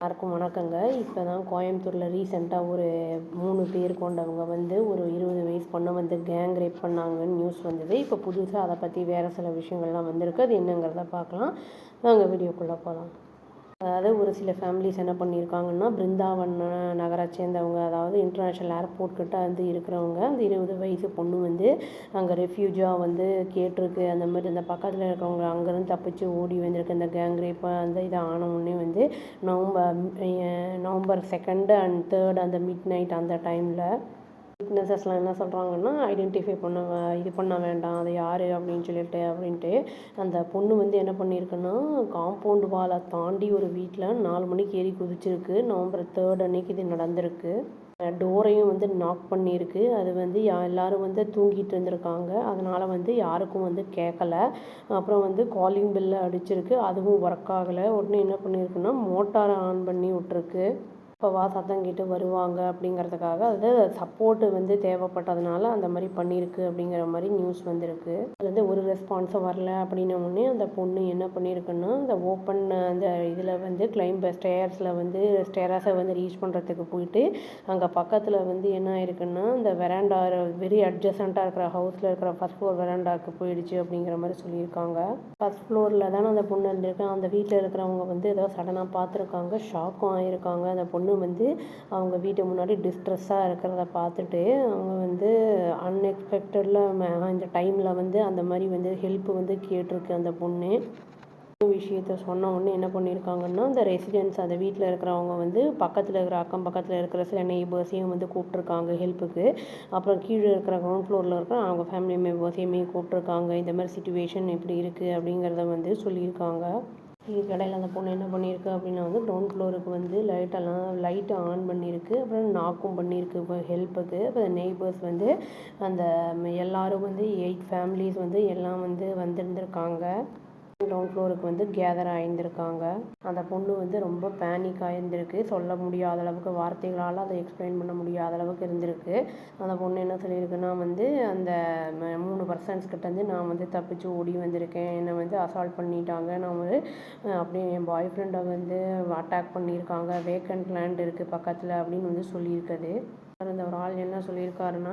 எல்லாருக்கும் வணக்கங்க. இப்போ தான் கோயம்புத்தூரில் ரீசெண்டாக ஒரு 3 பேர் கொண்டவங்க வந்து ஒரு 20 வயசு பொண்ணை வந்து கேங் ரேப் பண்ணாங்கன்னு நியூஸ் வந்தது. இப்போ புதுசாக அதை பற்றி வேறு சில விஷயங்கள்லாம் வந்திருக்கு. அது என்னங்கிறத பார்க்கலாம். நாங்கள் வீடியோக்குள்ளே போகலாம். அதாவது ஒரு சில ஃபேமிலிஸ் என்ன பண்ணியிருக்காங்கன்னா, பிருந்தாவன் நகரை சேர்ந்தவங்க, அதாவது இன்டர்நேஷ்னல் ஏர்போர்ட் கிட்ட வந்து இருக்கிறவங்க, அந்த 20 வயசு பொண்ணு வந்து அங்கே ரெஃப்யூஜாக வந்து கேட்டிருக்கு. அந்த மாதிரி அந்த பக்கத்தில் இருக்கிறவங்க அங்கேருந்து தப்பிச்சு ஓடி வந்திருக்கு. இந்த கேங் ரேப் அந்த இது ஆன உடனே வந்து நவம்பர் 2 அண்ட் 3 அந்த மிட் நைட் அந்த டைமில் விட்னஸஸ்லாம் என்ன சொல்கிறாங்கன்னா, ஐடென்டிஃபை பண்ண வேண்டாம், அது யார் அப்படின்ட்டு அந்த பொண்ணு வந்து என்ன பண்ணியிருக்குன்னா, காம்பவுண்ட் வாலை தாண்டி ஒரு வீட்டில் 4 மணிக்கு ஏறி குதிச்சிருக்கு. நவம்பர் 3 அன்னைக்கு இது நடந்திருக்கு. டோரையும் வந்து நாக் பண்ணியிருக்கு. அது வந்து எல்லோரும் வந்து தூங்கிட்டு இருந்திருக்காங்க. அதனால் வந்து யாருக்கும் வந்து கேட்கல. அப்புறம் வந்து காலிங் பெல்லை அடிச்சிருக்கு. அதுவும் ஒர்க் ஆகலை. உடனே என்ன பண்ணியிருக்குன்னா, மோட்டாரை ஆன் பண்ணி விட்ருக்கு. இப்போ சத்தம் கேட்டு வருவாங்க அப்படிங்கிறதுக்காக அது சப்போர்ட்டு வந்து தேவைப்பட்டதுனால அந்த மாதிரி பண்ணியிருக்கு அப்படிங்கிற மாதிரி நியூஸ் வந்திருக்கு. அது வந்து ஒரு ரெஸ்பான்ஸும் வரல அப்படின்ன உடனே அந்த பொண்ணு என்ன பண்ணியிருக்குன்னா, அந்த ஓப்பன் அந்த இதில் வந்து ஸ்டேரஸை வந்து ரீச் பண்ணுறதுக்கு போயிட்டு அங்கே பக்கத்தில் வந்து என்ன ஆயிருக்குன்னா, இந்த வெராண்டா வெரி அட்ஜசண்ட்டாக இருக்கிற ஹவுஸில் இருக்கிற ஃபஸ்ட் ஃப்ளோர் வெராண்டாவுக்கு போயிடுச்சு அப்படிங்கிற மாதிரி சொல்லியிருக்காங்க. ஃபஸ்ட் ஃப்ளோரில் தானே அந்த பொண்ணு இருந்திருக்கு. அந்த வீட்டில் இருக்கிறவங்க வந்து ஏதோ சடனாக பார்த்துருக்காங்க. ஷாக்கும் ஆகியிருக்காங்க. அந்த பொண்ணு வந்து அவங்க வீட்டு முன்னாடி டிஸ்ட்ரெஸ்ஸாக இருக்கிறத பார்த்துட்டு அவங்க வந்து அன்எக்ஸ்பெக்டடில் இந்த டைமில் வந்து அந்த மாதிரி வந்து ஹெல்ப் வந்து கேட்டிருக்கு அந்த பொண்ணு. விஷயத்த சொன்ன உடனே என்ன பண்ணியிருக்காங்கன்னா, அந்த ரெசிடென்ட்ஸ் அந்த வீட்டில் இருக்கிறவங்க வந்து பக்கத்தில் இருக்கிற அக்கம் பக்கத்தில் இருக்கிற சில நெய்பர்ஸையும் வந்து கூப்பிட்ருக்காங்க ஹெல்ப்புக்கு. அப்புறம் கீழே இருக்கிற கிரவுண்ட் ஃப்ளோரில் இருக்கிற அவங்க ஃபேமிலி மெம்பர்ஸையுமே கூப்பிட்ருக்காங்க. இந்த மாதிரி சிச்சுவேஷன் எப்படி இருக்குது அப்படிங்கிறத வந்து சொல்லியிருக்காங்க. இதுக்கடையில் அந்த பொண்ணு என்ன பண்ணியிருக்கு அப்படின்னா வந்து கிரவுண்ட் ஃப்ளோருக்கு வந்து லைட்டை ஆன் பண்ணியிருக்கு. அப்புறம் நாக்கும் பண்ணியிருக்கு இப்போ ஹெல்ப்புக்கு. இப்போ நெய்பர்ஸ் வந்து அந்த எல்லோரும் வந்து 8 ஃபேமிலிஸ் வந்து எல்லாம் வந்து வந்திருந்திருக்காங்க. கிரவுண்ட் ஃப்ளோருக்கு வந்து கேதர் ஆகியிருந்திருக்காங்க. அந்த பொண்ணு வந்து ரொம்ப பேனிக் ஆகியிருந்திருக்கு. சொல்ல முடியாத அளவுக்கு வார்த்தைகளால் அதை எக்ஸ்பிளைன் பண்ண முடியாத அளவுக்கு இருந்திருக்கு. அந்த பொண்ணு என்ன சொல்லியிருக்குன்னா வந்து, அந்த 3 பர்சன்ஸ் கிட்டேருந்து நான் வந்து தப்பிச்சு ஓடி வந்திருக்கேன். என்னை வந்து அசால்ட் பண்ணிட்டாங்க. நான் வந்து அப்படியே என் பாய் ஃப்ரெண்டை வந்து அட்டாக் பண்ணியிருக்காங்க. வேக்கண்ட் லேண்ட் இருக்குது பக்கத்தில் அப்படின்னு வந்து சொல்லியிருக்குது. அந்த ஒரு ஆள் என்ன சொல்லியிருக்காருன்னா,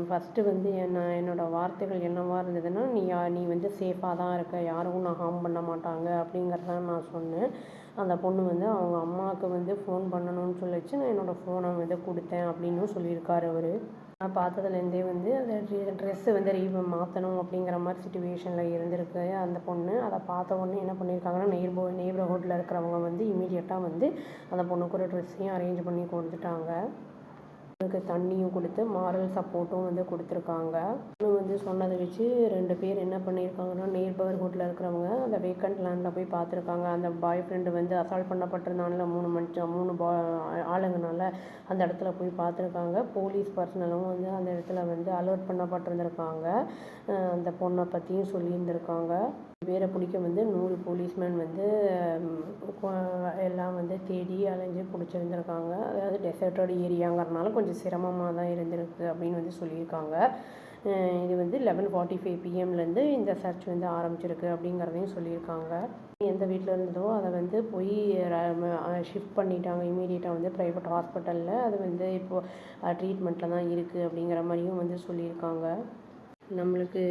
ஃபஸ்ட்டு வந்து என்னோடய வார்த்தைகள் என்னவாக இருந்ததுன்னா, நீ வந்து சேஃபாக தான் இருக்க, யாரும் நான் ஹார்ம் பண்ண மாட்டாங்க அப்படிங்கிறத நான் சொன்னேன். அந்த பொண்ணு வந்து அவங்க அம்மாவுக்கு வந்து ஃபோன் பண்ணணும்னு சொல்லிச்சு. நான் என்னோடய ஃபோனை வந்து கொடுத்தேன் அப்படின்னு சொல்லியிருக்காரு அவர். நான் பார்த்ததுலேருந்தே வந்து அந்த ட்ரெஸ்ஸு வந்து மாற்றணும் அப்படிங்கிற மாதிரி சிச்சுவேஷனில் இருந்திருக்கு அந்த பொண்ணு. அதை பார்த்த உடனே என்ன பண்ணியிருக்காங்கன்னா, நெய்பர்ஹுட்டில் இருக்கிறவங்க வந்து இமீடியட்டாக வந்து அந்த பொண்ணுக்கு ஒரு ட்ரெஸ்ஸையும் அரேஞ்ச் பண்ணி கொடுத்துட்டாங்க. அதுக்கு தண்ணியும் கொடுத்து மாரல் சப்போர்ட்டும் வந்து கொடுத்துருக்காங்க. இன்னும் வந்து சொன்னதை வச்சு 2 பேர் என்ன பண்ணியிருக்காங்கன்னா, நெய்பர்ஹுட்டில் இருக்கிறவங்க அந்த வேக்கண்ட் லேண்டில் போய் பார்த்துருக்காங்க. அந்த பாய் ஃப்ரெண்டு வந்து அசால்ட் பண்ணப்பட்டிருந்தான்ல 3 ஆளுங்கனால அந்த இடத்துல போய் பார்த்துருக்காங்க. போலீஸ் பர்சனலும் வந்து அந்த இடத்துல வந்து அலர்ட் பண்ணப்பட்டிருந்திருக்காங்க. அந்த பொண்ணை பற்றியும் சொல்லியிருந்திருக்காங்க. பேரை பிடிக்க வந்து 100 போலீஸ்மேன் வந்து எல்லாம் வந்து தேடி அலைஞ்சு பிடிச்சிருந்துருக்காங்க. அதாவது டெசர்ட்டட் ஏரியாங்கிறதுனால கொஞ்சம் சிரமமாக தான் இருந்திருக்கு அப்படின்னு வந்து சொல்லியிருக்காங்க. இது வந்து 11:45 PM இந்த சர்ச் வந்து ஆரம்பிச்சிருக்கு அப்படிங்கிறதையும் சொல்லியிருக்காங்க. எந்த வீட்டில் இருந்ததோ அதை வந்து போய் ஷிஃப்ட் பண்ணிட்டாங்க இமீடியட்டாக வந்து ப்ரைவேட் ஹாஸ்பிட்டலில். அது வந்து இப்போது ட்ரீட்மெண்ட்டில் தான் இருக்குது அப்படிங்கிற மாதிரியும் வந்து சொல்லியிருக்காங்க. நம்மளுக்கு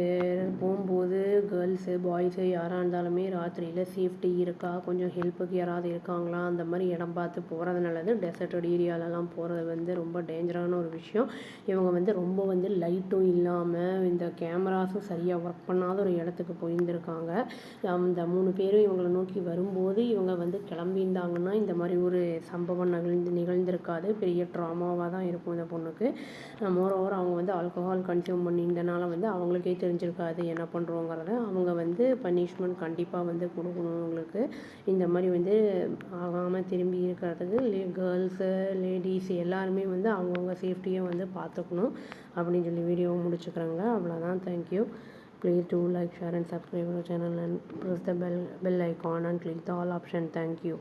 போகும்போது கேர்ள்ஸு பாய்ஸு யாராக இருந்தாலுமே ராத்திரியில் சேஃப்டி இருக்கா, கொஞ்சம் ஹெல்ப்புக்கு யாராவது இருக்காங்களா, அந்த மாதிரி இடம் பார்த்து போகிறது நல்லது. டெசர்ட்டட் ஏரியாலலாம் போகிறது வந்து ரொம்ப டேஞ்சரான ஒரு விஷயம். இவங்க வந்து ரொம்ப வந்து லைட்டும் இல்லாமல் இந்த கேமராஸும் சரியாக ஒர்க் பண்ணாத ஒரு இடத்துக்கு போயிருந்திருக்காங்க. அந்த 3 பேரும் இவங்களை நோக்கி வரும்போது இவங்க வந்து கிளம்பியிருந்தாங்கன்னா இந்த மாதிரி ஒரு சம்பவம் நிகழ்ந்திருக்காது. பெரிய ட்ராமாவாக தான் இருக்கும் இந்த பொண்ணுக்கு. மோரோவர் அவங்க வந்து ஆல்கஹால் கன்சியூம் பண்ணியிருந்தனால வந்து அவங்களுக்கே தெரிஞ்சிருக்காது என்ன பண்ணுறோங்கிறத. அவங்க வந்து பனிஷ்மெண்ட் கண்டிப்பாக வந்து கொடுக்கணும் அவங்களுக்கு. இந்த மாதிரி வந்து ஆகாமல் திரும்பி இருக்கிறதுக்கு கேர்ள்ஸு லேடிஸ் எல்லாருமே வந்து அவங்கவுங்க சேஃப்டியை வந்து பார்த்துக்கணும் அப்படின்னு சொல்லி வீடியோவை முடிச்சுக்கிறேங்க. அவ்வளோதான். Thank you. Please do like, share and subscribe our channel and press the bell icon and click the all option. Thank you.